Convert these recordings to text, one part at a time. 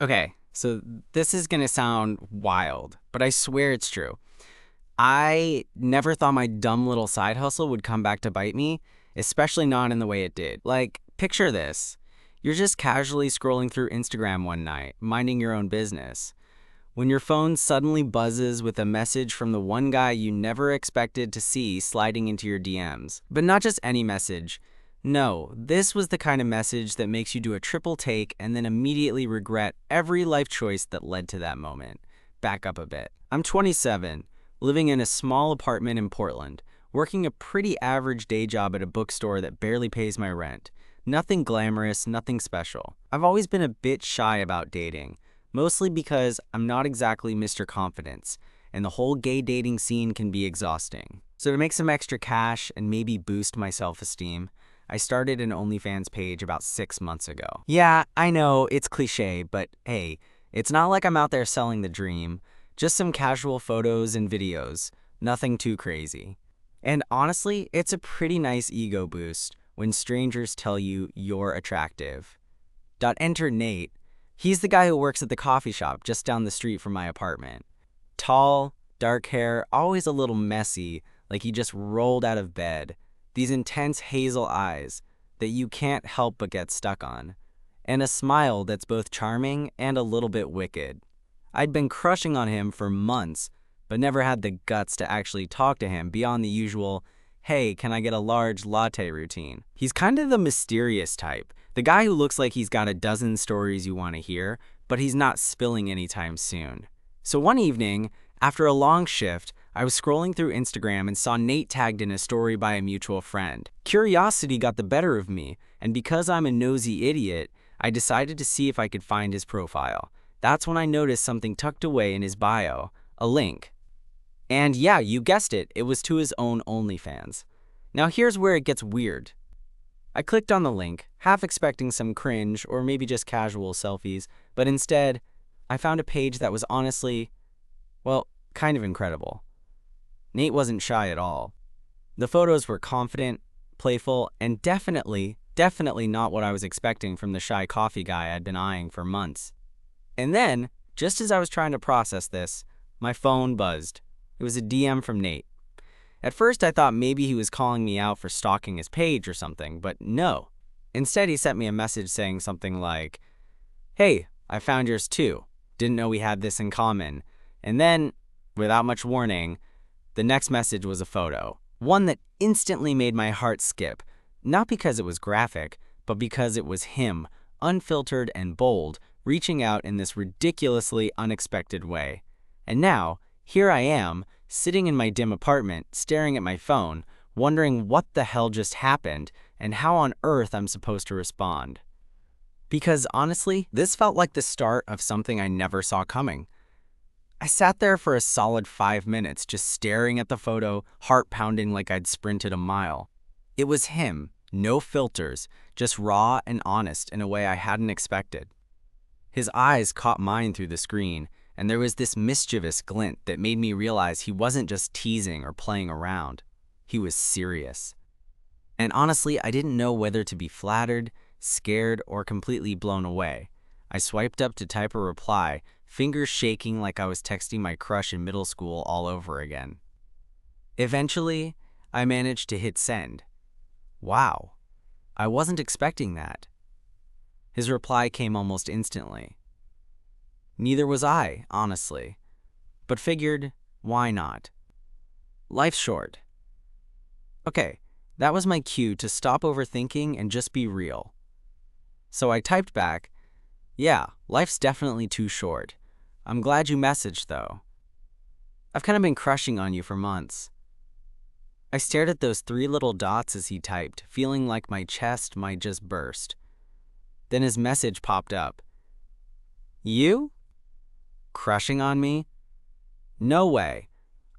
Okay, so this is gonna sound wild, but I swear it's true. I never thought my dumb little side hustle would come back to bite me, especially not in the way it did. Like, picture this. You're just casually scrolling through Instagram one night, minding your own business, when your phone suddenly buzzes with a message from the one guy you never expected to see sliding into your DMs. But not just any message. No, this was the kind of message that makes you do a triple take and then immediately regret every life choice that led to that moment. Back up a bit. I'm 27, living in a small apartment in Portland, working a pretty average day job at a bookstore that barely pays my rent. Nothing glamorous, nothing special. I've always been a bit shy about dating, mostly because I'm not exactly Mr. Confidence, and the whole gay dating scene can be exhausting. So to make some extra cash and maybe boost my self-esteem, I started an OnlyFans page about 6 months ago. Yeah, I know, it's cliche, but hey, it's not like I'm out there selling the dream. Just some casual photos and videos, nothing too crazy. And honestly, it's a pretty nice ego boost when strangers tell you you're attractive. Enter Nate. He's the guy who works at the coffee shop just down the street from my apartment. Tall, dark hair, always a little messy, like he just rolled out of bed. These intense hazel eyes that you can't help but get stuck on. And a smile that's both charming and a little bit wicked. I'd been crushing on him for months, but never had the guts to actually talk to him beyond the usual, hey, can I get a large latte routine. He's kind of the mysterious type, the guy who looks like he's got a dozen stories you want to hear, but he's not spilling anytime soon. So one evening, after a long shift, I was scrolling through Instagram and saw Nate tagged in a story by a mutual friend. Curiosity got the better of me, and because I'm a nosy idiot, I decided to see if I could find his profile. That's when I noticed something tucked away in his bio, a link. And yeah, you guessed it, it was to his own OnlyFans. Now here's where it gets weird. I clicked on the link, half expecting some cringe or maybe just casual selfies, but instead, I found a page that was honestly, well, kind of incredible. Nate wasn't shy at all. The photos were confident, playful, and definitely not what I was expecting from the shy coffee guy I'd been eyeing for months. And then, just as I was trying to process this, my phone buzzed. It was a DM from Nate. At first, I thought maybe he was calling me out for stalking his page or something, but no. Instead, he sent me a message saying something like, "Hey, I found yours too. Didn't know we had this in common." And then, without much warning, the next message was a photo. One that instantly made my heart skip. Not because it was graphic, but because it was him, unfiltered and bold, reaching out in this ridiculously unexpected way. And now, here I am, sitting in my dim apartment, staring at my phone, wondering what the hell just happened and how on earth I'm supposed to respond. Because honestly, this felt like the start of something I never saw coming. I sat there for a solid 5 minutes just staring at the photo, heart pounding like I'd sprinted a mile. It was him, no filters, just raw and honest in a way I hadn't expected. His eyes caught mine through the screen, and there was this mischievous glint that made me realize he wasn't just teasing or playing around. He was serious. And honestly, I didn't know whether to be flattered, scared, or completely blown away. I swiped up to type a reply, fingers shaking like I was texting my crush in middle school all over again. Eventually, I managed to hit send. Wow, I wasn't expecting that. His reply came almost instantly. Neither was I, honestly, but figured, why not? Life's short. Okay, that was my cue to stop overthinking and just be real. So I typed back, yeah, life's definitely too short. I'm glad you messaged, though. I've kind of been crushing on you for months. I stared at those 3 little dots as he typed, feeling like my chest might just burst. Then his message popped up. You? Crushing on me? No way.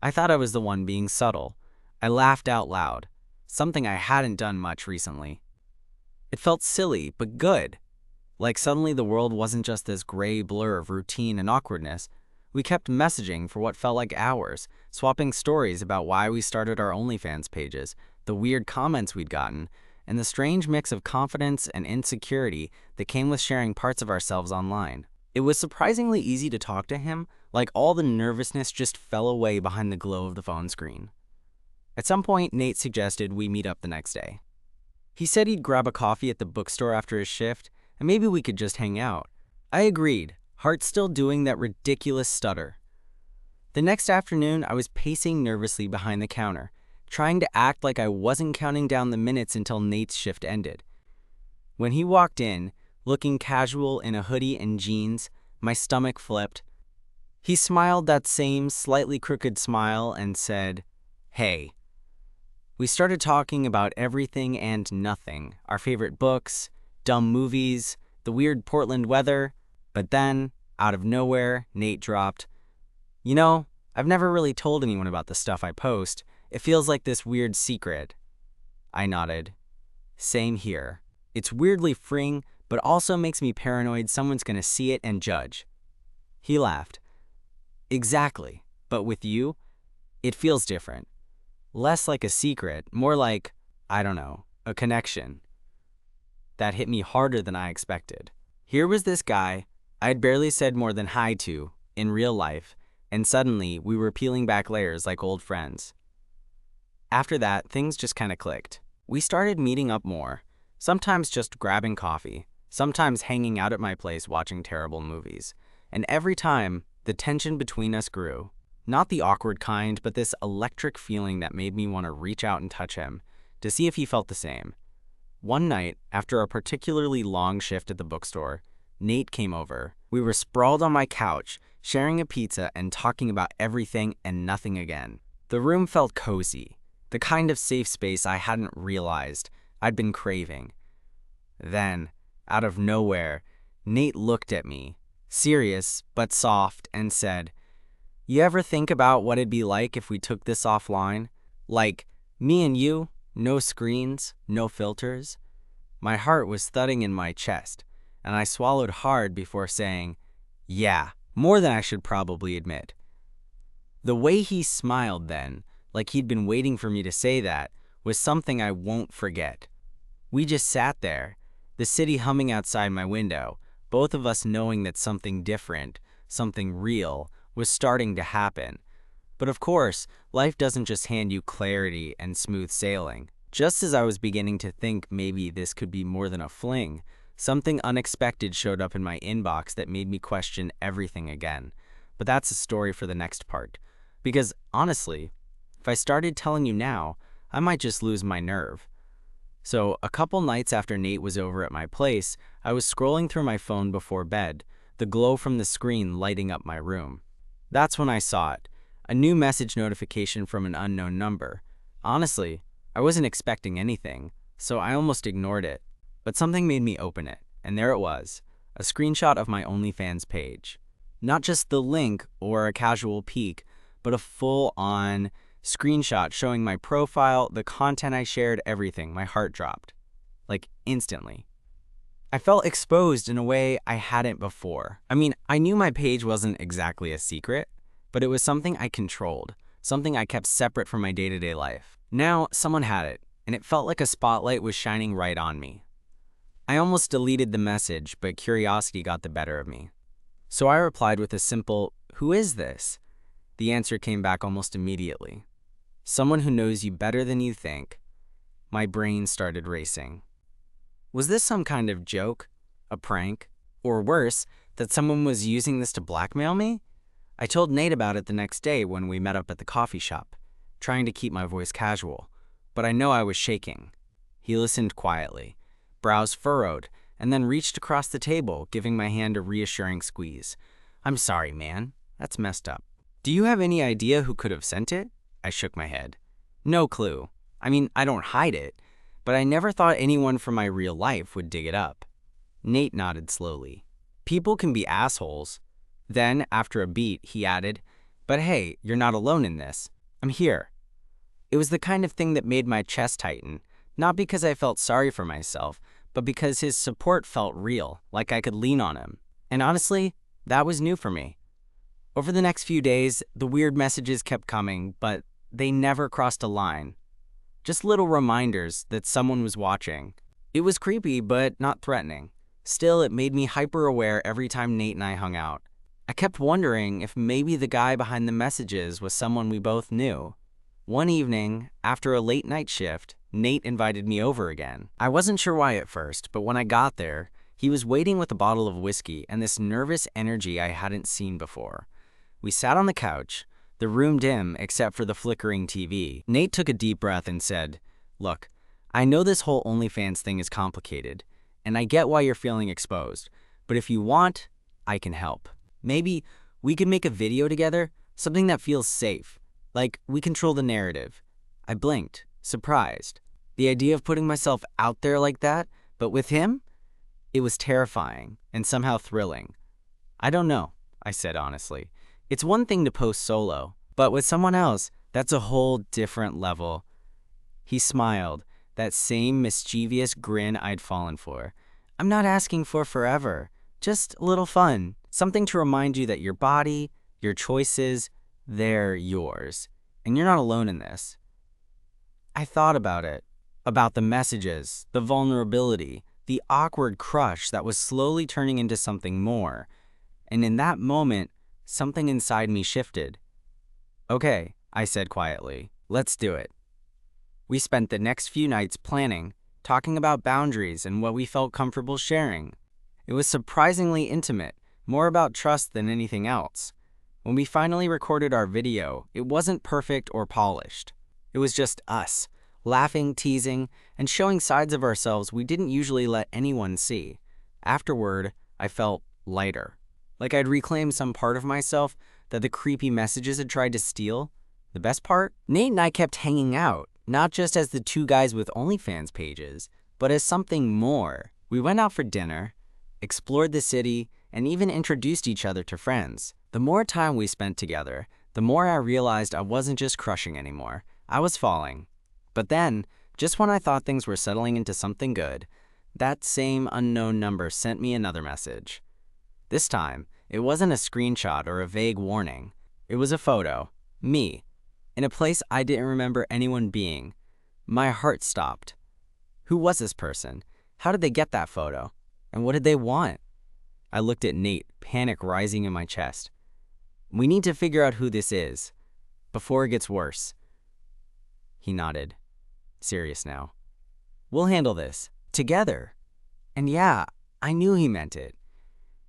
I thought I was the one being subtle. I laughed out loud, something I hadn't done much recently. It felt silly, but good. Like suddenly the world wasn't just this gray blur of routine and awkwardness. We kept messaging for what felt like hours, swapping stories about why we started our OnlyFans pages, the weird comments we'd gotten, and the strange mix of confidence and insecurity that came with sharing parts of ourselves online. It was surprisingly easy to talk to him, like all the nervousness just fell away behind the glow of the phone screen. At some point, Nate suggested we meet up the next day. He said he'd grab a coffee at the bookstore after his shift, and maybe we could just hang out. I agreed, heart still doing that ridiculous stutter. The next afternoon, I was pacing nervously behind the counter, trying to act like I wasn't counting down the minutes until Nate's shift ended. When he walked in, looking casual in a hoodie and jeans, my stomach flipped. He smiled that same slightly crooked smile and said, "Hey." We started talking about everything and nothing, our favorite books, dumb movies, the weird Portland weather, but then, out of nowhere, Nate dropped, "You know, I've never really told anyone about the stuff I post. It feels like this weird secret." I nodded. Same here. It's weirdly freeing, but also makes me paranoid someone's gonna see it and judge. He laughed. Exactly, but with you, it feels different. Less like a secret, more like, I don't know, a connection. That hit me harder than I expected. Here was this guy I'd barely said more than hi to in real life, and suddenly we were peeling back layers like old friends. After that, things just kind of clicked. We started meeting up more, sometimes just grabbing coffee, sometimes hanging out at my place watching terrible movies, and every time, the tension between us grew. Not the awkward kind, but this electric feeling that made me want to reach out and touch him, to see if he felt the same. One night, after a particularly long shift at the bookstore, Nate came over. We were sprawled on my couch, sharing a pizza and talking about everything and nothing again. The room felt cozy, the kind of safe space I hadn't realized I'd been craving. Then, out of nowhere, Nate looked at me, serious but soft, and said, "You ever think about what it'd be like if we took this offline? Like, me and you, no screens, no filters?" My heart was thudding in my chest, and I swallowed hard before saying, "Yeah, more than I should probably admit." The way he smiled then, like he'd been waiting for me to say that, was something I won't forget. We just sat there, the city humming outside my window, both of us knowing that something different, something real, was starting to happen. But of course, life doesn't just hand you clarity and smooth sailing. Just as I was beginning to think maybe this could be more than a fling, something unexpected showed up in my inbox that made me question everything again. But that's a story for the next part. Because honestly, if I started telling you now, I might just lose my nerve. So a couple nights after Nate was over at my place, I was scrolling through my phone before bed, the glow from the screen lighting up my room. That's when I saw it, a new message notification from an unknown number. Honestly, I wasn't expecting anything, so I almost ignored it. But something made me open it, and there it was, a screenshot of my OnlyFans page. Not just the link or a casual peek, but a full-on screenshot showing my profile, the content I shared, everything. My heart dropped. Like, instantly. I felt exposed in a way I hadn't before. I mean, I knew my page wasn't exactly a secret, but it was something I controlled, something I kept separate from my day-to-day life. Now, someone had it, and it felt like a spotlight was shining right on me. I almost deleted the message, but curiosity got the better of me. So I replied with a simple, "Who is this?" The answer came back almost immediately. "Someone who knows you better than you think." My brain started racing. Was this some kind of joke? A prank? Or worse, that someone was using this to blackmail me? I told Nate about it the next day when we met up at the coffee shop, trying to keep my voice casual, but I know I was shaking. He listened quietly, brows furrowed, and then reached across the table, giving my hand a reassuring squeeze. "I'm sorry, man. That's messed up." "Do you have any idea who could have sent it?" I shook my head. "No clue. I mean, I don't hide it, but I never thought anyone from my real life would dig it up." Nate nodded slowly. "People can be assholes." Then, after a beat, he added, "But hey, you're not alone in this. I'm here." It was the kind of thing that made my chest tighten, not because I felt sorry for myself, but because his support felt real, like I could lean on him. And honestly, that was new for me. Over the next few days, the weird messages kept coming, but they never crossed a line. Just little reminders that someone was watching. It was creepy, but not threatening. Still, it made me hyper-aware every time Nate and I hung out. I kept wondering if maybe the guy behind the messages was someone we both knew. One evening, after a late night shift, Nate invited me over again. I wasn't sure why at first, but when I got there, he was waiting with a bottle of whiskey and this nervous energy I hadn't seen before. We sat on the couch, the room dim except for the flickering TV. Nate took a deep breath and said, "Look, I know this whole OnlyFans thing is complicated, and I get why you're feeling exposed, but if you want, I can help. Maybe we could make a video together, something that feels safe. Like, we control the narrative." I blinked, surprised. The idea of putting myself out there like that, but with him? It was terrifying and somehow thrilling. "I don't know," I said honestly. "It's one thing to post solo, but with someone else, that's a whole different level." He smiled, that same mischievous grin I'd fallen for. "I'm not asking for forever, just a little fun. Something to remind you that your body, your choices, they're yours. And you're not alone in this." I thought about it. About the messages, the vulnerability, the awkward crush that was slowly turning into something more. And in that moment, something inside me shifted. "Okay," I said quietly, "let's do it." We spent the next few nights planning, talking about boundaries and what we felt comfortable sharing. It was surprisingly intimate, more about trust than anything else. When we finally recorded our video, it wasn't perfect or polished. It was just us, laughing, teasing, and showing sides of ourselves we didn't usually let anyone see. Afterward, I felt lighter, like I'd reclaimed some part of myself that the creepy messages had tried to steal. The best part? Nate and I kept hanging out, not just as the two guys with OnlyFans pages, but as something more. We went out for dinner, explored the city, and even introduced each other to friends. The more time we spent together, the more I realized I wasn't just crushing anymore. I was falling. But then, just when I thought things were settling into something good, that same unknown number sent me another message. This time, it wasn't a screenshot or a vague warning. It was a photo, me, in a place I didn't remember anyone being. My heart stopped. Who was this person? How did they get that photo? And what did they want? I looked at Nate, panic rising in my chest. "We need to figure out who this is, before it gets worse." He nodded, serious now. "We'll handle this, together." And yeah, I knew he meant it.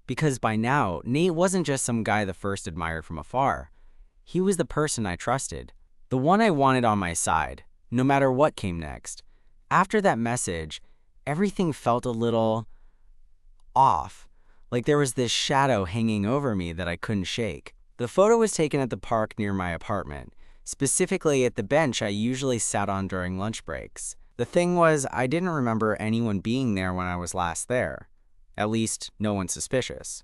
Because by now, Nate wasn't just some guy the first admired from afar. He was the person I trusted, the one I wanted on my side, no matter what came next. After that message, everything felt a little off, like there was this shadow hanging over me that I couldn't shake. The photo was taken at the park near my apartment, specifically at the bench I usually sat on during lunch breaks. The thing was, I didn't remember anyone being there when I was last there. At least, no one suspicious.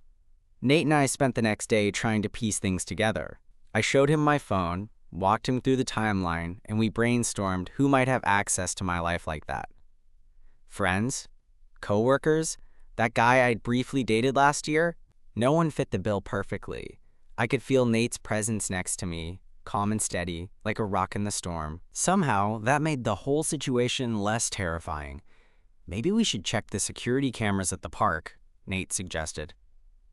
Nate and I spent the next day trying to piece things together. I showed him my phone, walked him through the timeline, and we brainstormed who might have access to my life like that. Friends? Coworkers? That guy I'd briefly dated last year? No one fit the bill perfectly. I could feel Nate's presence next to me, calm and steady, like a rock in the storm. Somehow, that made the whole situation less terrifying. "Maybe we should check the security cameras at the park," Nate suggested.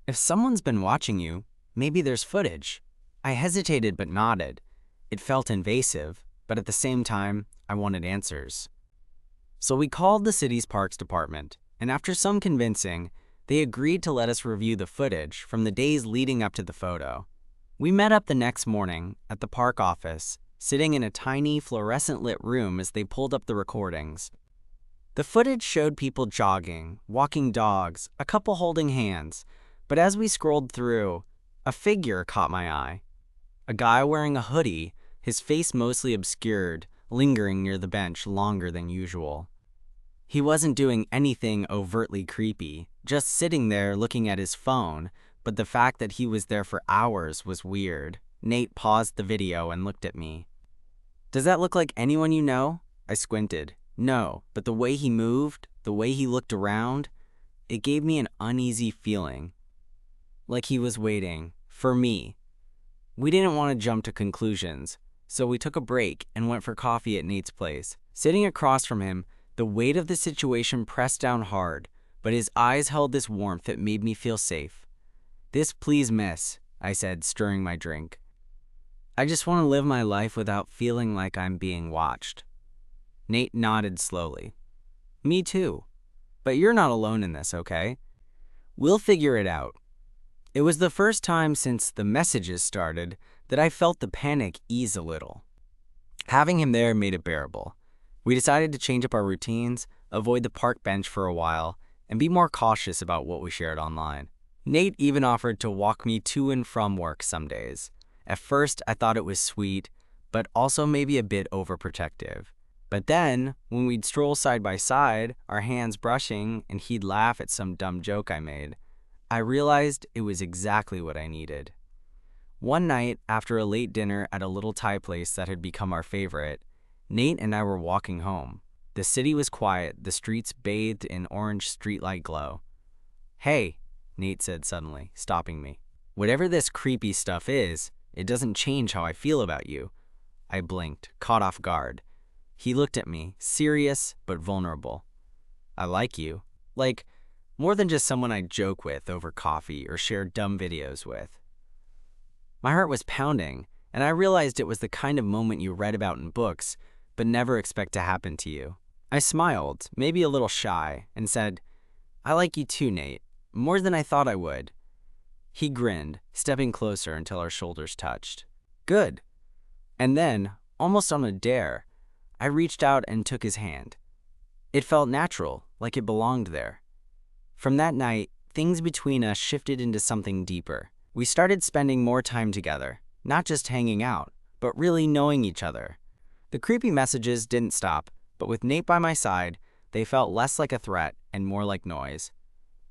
"If someone's been watching you, maybe there's footage." I hesitated but nodded. It felt invasive, but at the same time, I wanted answers. So we called the city's parks department, and after some convincing, they agreed to let us review the footage from the days leading up to the photo. We met up the next morning at the park office, sitting in a tiny fluorescent-lit room as they pulled up the recordings. The footage showed people jogging, walking dogs, a couple holding hands, but as we scrolled through, a figure caught my eye. A guy wearing a hoodie, his face mostly obscured, lingering near the bench longer than usual. He wasn't doing anything overtly creepy, just sitting there looking at his phone, but the fact that he was there for hours was weird. Nate paused the video and looked at me. "Does that look like anyone you know?" I squinted. No, but the way he moved, the way he looked around, it gave me an uneasy feeling. Like he was waiting for me. We didn't want to jump to conclusions, so we took a break and went for coffee at Nate's place. Sitting across from him, the weight of the situation pressed down hard, but his eyes held this warmth that made me feel safe. "This please, miss," I said, stirring my drink. "I just want to live my life without feeling like I'm being watched." Nate nodded slowly. "Me too. But you're not alone in this, okay? We'll figure it out." It was the first time since the messages started that I felt the panic ease a little. Having him there made it bearable. We decided to change up our routines, avoid the park bench for a while, and be more cautious about what we shared online. Nate even offered to walk me to and from work some days. At first, I thought it was sweet, but also maybe a bit overprotective. But then, when we'd stroll side by side, our hands brushing, and he'd laugh at some dumb joke I made, I realized it was exactly what I needed. One night, after a late dinner at a little Thai place that had become our favorite, Nate and I were walking home. The city was quiet, the streets bathed in orange streetlight glow. "Hey," Nate said suddenly, stopping me. "Whatever this creepy stuff is, it doesn't change how I feel about you." I blinked, caught off guard. He looked at me, serious but vulnerable. "I like you. Like, more than just someone I joke with over coffee or share dumb videos with." My heart was pounding, and I realized it was the kind of moment you read about in books, but never expect to happen to you. I smiled, maybe a little shy, and said, "I like you too, Nate, more than I thought I would." He grinned, stepping closer until our shoulders touched. "Good." And then, almost on a dare, I reached out and took his hand. It felt natural, like it belonged there. From that night, things between us shifted into something deeper. We started spending more time together, not just hanging out, but really knowing each other. The creepy messages didn't stop, but with Nate by my side, they felt less like a threat and more like noise.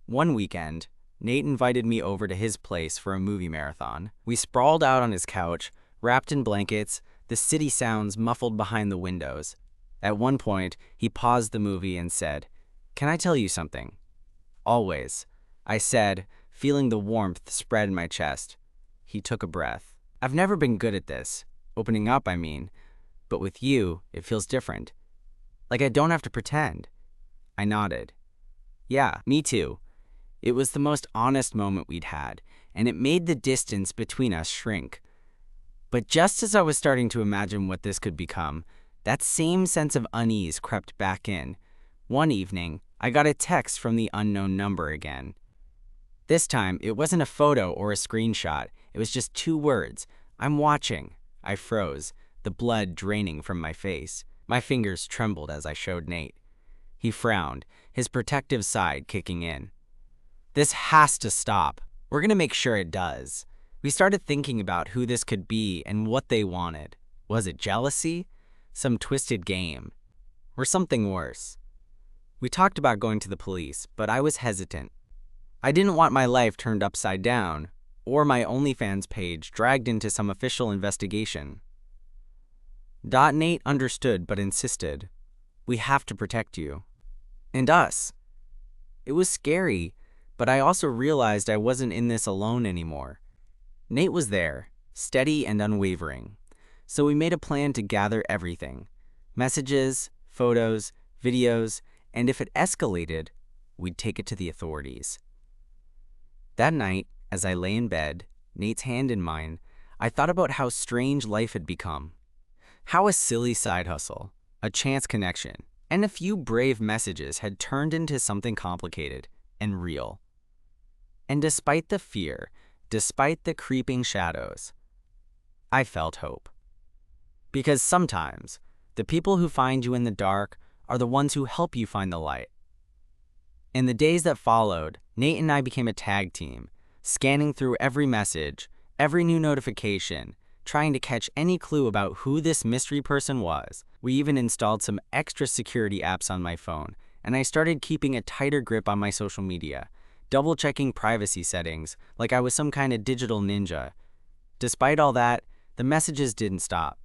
One weekend, Nate invited me over to his place for a movie marathon. We sprawled out on his couch, wrapped in blankets, the city sounds muffled behind the windows. At one point, he paused the movie and said, "Can I tell you something?" "Always," I said, feeling the warmth spread in my chest. He took a breath. "I've never been good at this. Opening up, I mean. But with you, it feels different. Like I don't have to pretend." I nodded. "Yeah, me too." It was the most honest moment we'd had, and it made the distance between us shrink. But just as I was starting to imagine what this could become, that same sense of unease crept back in. One evening, I got a text from the unknown number again. This time, it wasn't a photo or a screenshot. It was just 2 words. "I'm watching." I froze, the blood draining from my face. My fingers trembled as I showed Nate. He frowned, his protective side kicking in. "This has to stop. We're gonna make sure it does." We started thinking about who this could be and what they wanted. Was it jealousy? Some twisted game? Or something worse? We talked about going to the police, but I was hesitant. I didn't want my life turned upside down, or my OnlyFans page dragged into some official investigation. Nate understood but insisted. "We have to protect you." And us. It was scary, but I also realized I wasn't in this alone anymore. Nate was there, steady and unwavering. So we made a plan to gather everything. Messages, photos, videos, and if it escalated, we'd take it to the authorities. That night, as I lay in bed, Nate's hand in mine, I thought about how strange life had become. How a silly side hustle, a chance connection, and a few brave messages had turned into something complicated and real. And despite the fear, despite the creeping shadows, I felt hope. Because sometimes, the people who find you in the dark are the ones who help you find the light. In the days that followed, Nate and I became a tag team, scanning through every message, every new notification, trying to catch any clue about who this mystery person was. We even installed some extra security apps on my phone, and I started keeping a tighter grip on my social media, double-checking privacy settings like I was some kind of digital ninja. Despite all that, the messages didn't stop.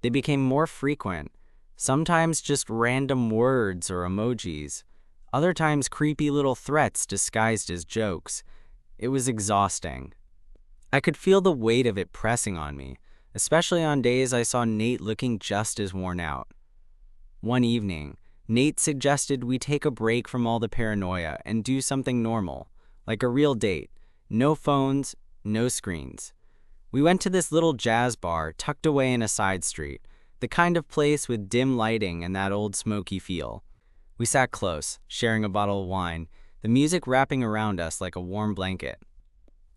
They became more frequent, sometimes just random words or emojis, other times creepy little threats disguised as jokes. It was exhausting. I could feel the weight of it pressing on me, especially on days I saw Nate looking just as worn out. One evening, Nate suggested we take a break from all the paranoia and do something normal, like a real date. No phones, no screens. We went to this little jazz bar tucked away in a side street, the kind of place with dim lighting and that old smoky feel. We sat close, sharing a bottle of wine, the music wrapping around us like a warm blanket.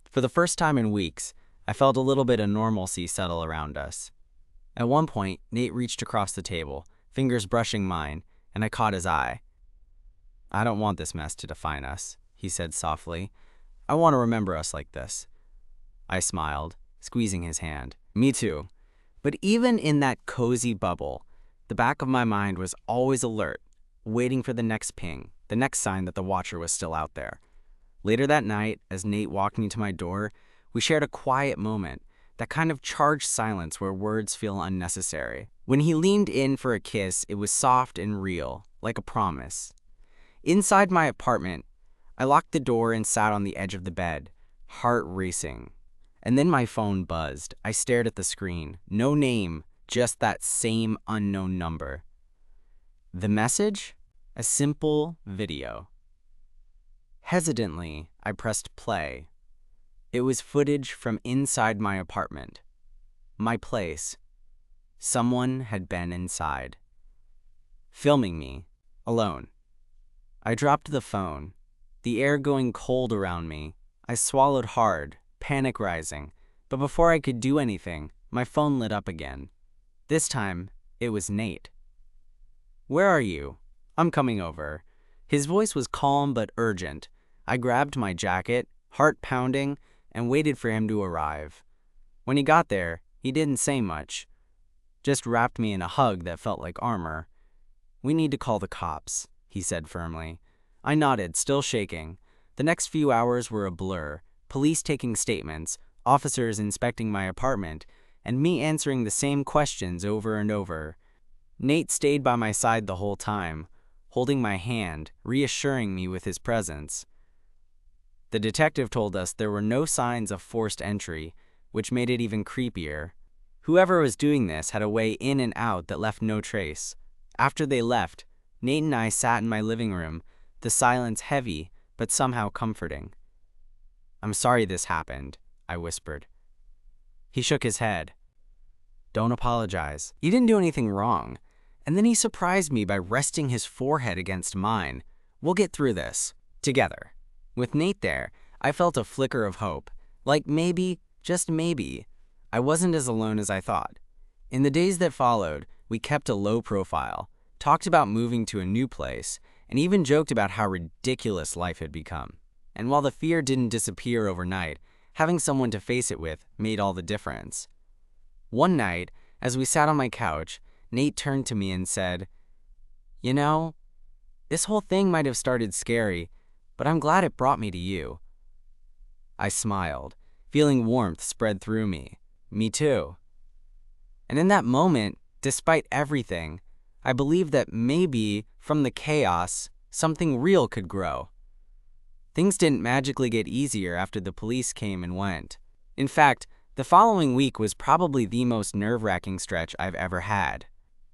For the first time in weeks, I felt a little bit of normalcy settle around us. At one point, Nate reached across the table, fingers brushing mine, and I caught his eye. "I don't want this mess to define us," he said softly. "I want to remember us like this." I smiled, squeezing his hand. Me too. But even in that cozy bubble, the back of my mind was always alert, waiting for the next ping, the next sign that the watcher was still out there. Later that night, as Nate walked me to my door, we shared a quiet moment, that kind of charged silence where words feel unnecessary. When he leaned in for a kiss, it was soft and real, like a promise. Inside my apartment, I locked the door and sat on the edge of the bed, heart racing. And then my phone buzzed. I stared at the screen. No name, just that same unknown number. The message? A simple video. Hesitantly, I pressed play. It was footage from inside my apartment. My place. Someone had been inside. Filming me, alone. I dropped the phone, the air going cold around me. I swallowed hard, panic rising, but before I could do anything, my phone lit up again. This time, it was Nate. "Where are you?" "I'm coming over." His voice was calm but urgent. I grabbed my jacket, heart pounding, and waited for him to arrive. When he got there, he didn't say much, just wrapped me in a hug that felt like armor. "We need to call the cops," he said firmly. I nodded, still shaking. The next few hours were a blur, police taking statements, officers inspecting my apartment, and me answering the same questions over and over. Nate stayed by my side the whole time, holding my hand, reassuring me with his presence. The detective told us there were no signs of forced entry, which made it even creepier. Whoever was doing this had a way in and out that left no trace. After they left, Nate and I sat in my living room, the silence heavy, but somehow comforting. "I'm sorry this happened," I whispered. He shook his head. "Don't apologize. You didn't do anything wrong." And then he surprised me by resting his forehead against mine. "We'll get through this. Together." With Nate there, I felt a flicker of hope. Like maybe, just maybe, I wasn't as alone as I thought. In the days that followed, we kept a low profile, talked about moving to a new place, and even joked about how ridiculous life had become. And while the fear didn't disappear overnight, having someone to face it with made all the difference. One night, as we sat on my couch, Nate turned to me and said, "You know, this whole thing might have started scary, but I'm glad it brought me to you." I smiled, feeling warmth spread through me. Me too. And in that moment, despite everything, I believed that maybe, from the chaos, something real could grow. Things didn't magically get easier after the police came and went. In fact, the following week was probably the most nerve-wracking stretch I've ever had.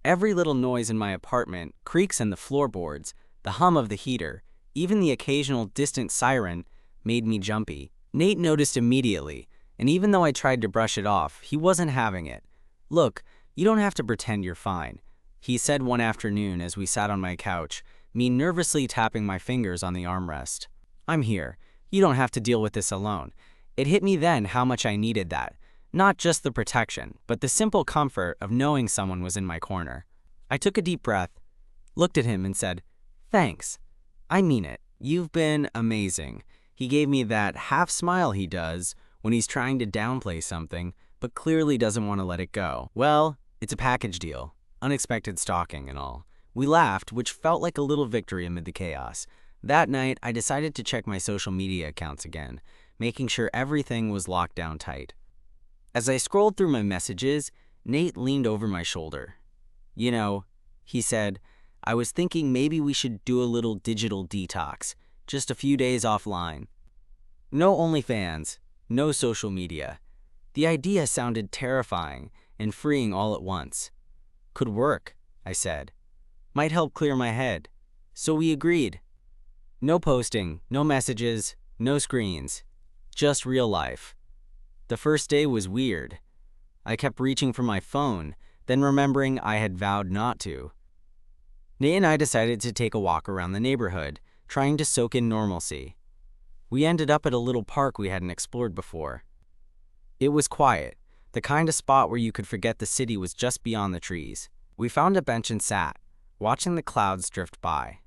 Every little noise in my apartment, creaks in the floorboards, the hum of the heater, even the occasional distant siren, made me jumpy. Nate noticed immediately, and even though I tried to brush it off, he wasn't having it. "Look, you don't have to pretend you're fine," he said one afternoon as we sat on my couch, me nervously tapping my fingers on the armrest. "I'm here. You don't have to deal with this alone." It hit me then how much I needed that. Not just the protection, but the simple comfort of knowing someone was in my corner. I took a deep breath, looked at him and said, "Thanks. I mean it. You've been amazing." He gave me that half smile he does when he's trying to downplay something, but clearly doesn't want to let it go. "Well, it's a package deal. Unexpected stalking and all." We laughed, which felt like a little victory amid the chaos. That night, I decided to check my social media accounts again, making sure everything was locked down tight. As I scrolled through my messages, Nate leaned over my shoulder. "You know," he said, "I was thinking maybe we should do a little digital detox, just a few days offline. No OnlyFans, no social media." The idea sounded terrifying and freeing all at once. "Could work," I said. Might help clear my head. So we agreed. No posting, no messages, no screens. Just real life. The first day was weird. I kept reaching for my phone, then remembering I had vowed not to. Nate and I decided to take a walk around the neighborhood, trying to soak in normalcy. We ended up at a little park we hadn't explored before. It was quiet, the kind of spot where you could forget the city was just beyond the trees. We found a bench and sat, watching the clouds drift by.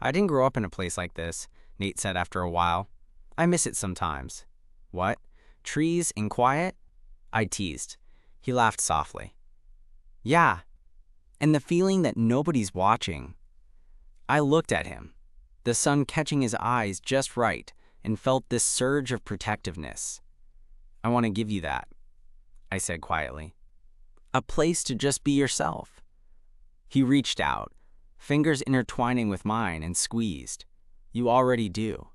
I didn't grow up in a place like this, Nate said after a while. I miss it sometimes. What? Trees and quiet? I teased. He laughed softly. Yeah, and the feeling that nobody's watching. I looked at him, the sun catching his eyes just right, and felt this surge of protectiveness. I want to give you that, I said quietly. A place to just be yourself. He reached out, fingers intertwining with mine, and squeezed. You already do.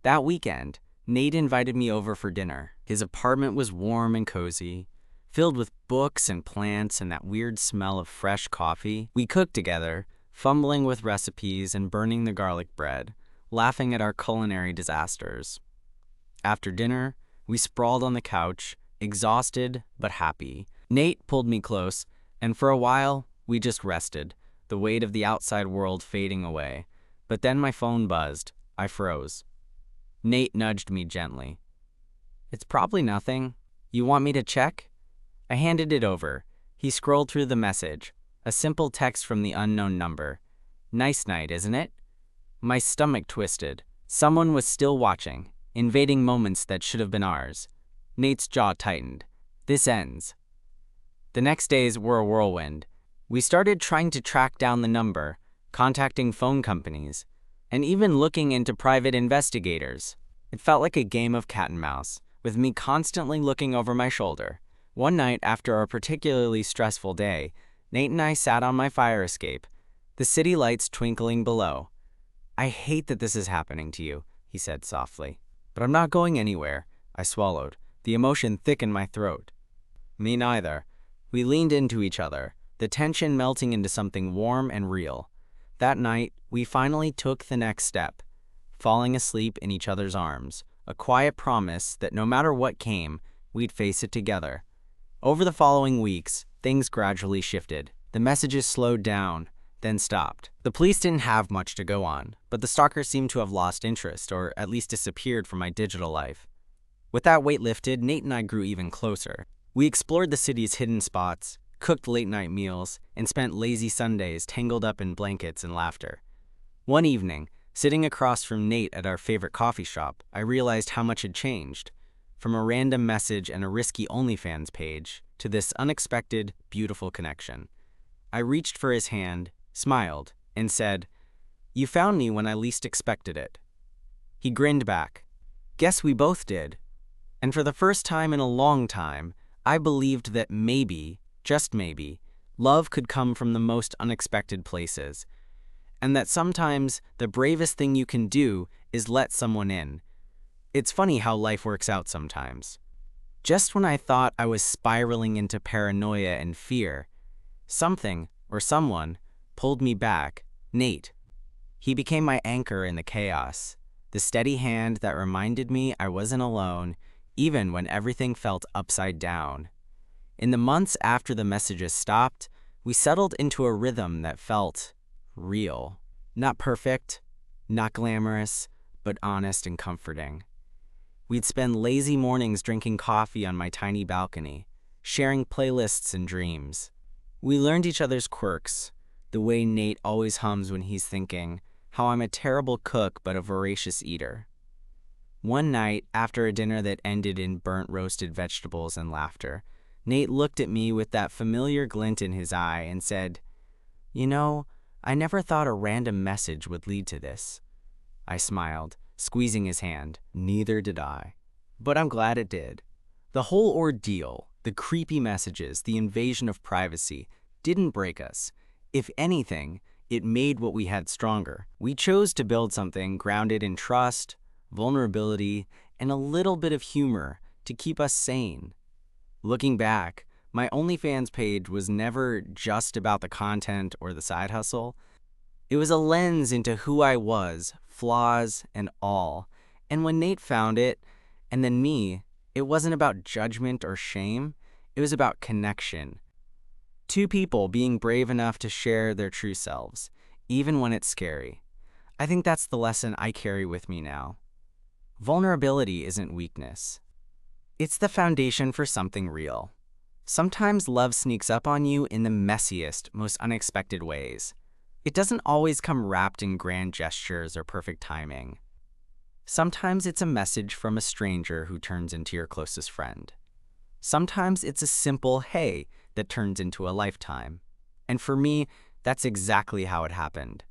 That weekend, Nate invited me over for dinner. His apartment was warm and cozy, filled with books and plants and that weird smell of fresh coffee. We cooked together, fumbling with recipes and burning the garlic bread, laughing at our culinary disasters. After dinner, we sprawled on the couch, exhausted but happy. Nate pulled me close, and for a while, we just rested, the weight of the outside world fading away. But then my phone buzzed. I froze. Nate nudged me gently. It's probably nothing. You want me to check? I handed it over. He scrolled through the message. A simple text from the unknown number. Nice night, isn't it? My stomach twisted. Someone was still watching, invading moments that should have been ours. Nate's jaw tightened. This ends. The next days were a whirlwind. We started trying to track down the number, contacting phone companies, and even looking into private investigators. It felt like a game of cat and mouse, with me constantly looking over my shoulder. One night after a particularly stressful day, Nate and I sat on my fire escape, the city lights twinkling below. I hate that this is happening to you, he said softly. But I'm not going anywhere, I swallowed, the emotion thick in my throat. Me neither. We leaned into each other, the tension melting into something warm and real. That night, we finally took the next step, falling asleep in each other's arms, a quiet promise that no matter what came, we'd face it together. Over the following weeks, things gradually shifted. The messages slowed down, then stopped. The police didn't have much to go on, but the stalker seemed to have lost interest, or at least disappeared from my digital life. With that weight lifted, Nate and I grew even closer. We explored the city's hidden spots, cooked late-night meals, and spent lazy Sundays tangled up in blankets and laughter. One evening, sitting across from Nate at our favorite coffee shop, I realized how much had changed. From a random message and a risky OnlyFans page to this unexpected, beautiful connection. I reached for his hand, smiled, and said, "You found me when I least expected it." He grinned back. Guess we both did. And for the first time in a long time, I believed that maybe, just maybe, love could come from the most unexpected places. And that sometimes the bravest thing you can do is let someone in. It's funny how life works out sometimes. Just when I thought I was spiraling into paranoia and fear, something, or someone, pulled me back. Nate. He became my anchor in the chaos, the steady hand that reminded me I wasn't alone, even when everything felt upside down. In the months after the messages stopped, we settled into a rhythm that felt real. Not perfect, not glamorous, but honest and comforting. We'd spend lazy mornings drinking coffee on my tiny balcony, sharing playlists and dreams. We learned each other's quirks, the way Nate always hums when he's thinking, how I'm a terrible cook but a voracious eater. One night, after a dinner that ended in burnt roasted vegetables and laughter, Nate looked at me with that familiar glint in his eye and said, "You know, I never thought a random message would lead to this." I smiled, squeezing his hand. Neither did I. But I'm glad it did. The whole ordeal, the creepy messages, the invasion of privacy, didn't break us. If anything, it made what we had stronger. We chose to build something grounded in trust, vulnerability, and a little bit of humor to keep us sane. Looking back, My OnlyFans page was never just about the content or the side hustle. It was a lens into who I was, flaws and all. And when Nate found it, and then me, it wasn't about judgment or shame. It was about connection. Two people being brave enough to share their true selves, even when it's scary. I think that's the lesson I carry with me now. Vulnerability isn't weakness. It's the foundation for something real. Sometimes love sneaks up on you in the messiest, most unexpected ways. It doesn't always come wrapped in grand gestures or perfect timing. Sometimes it's a message from a stranger who turns into your closest friend. Sometimes it's a simple hey that turns into a lifetime. And for me, that's exactly how it happened.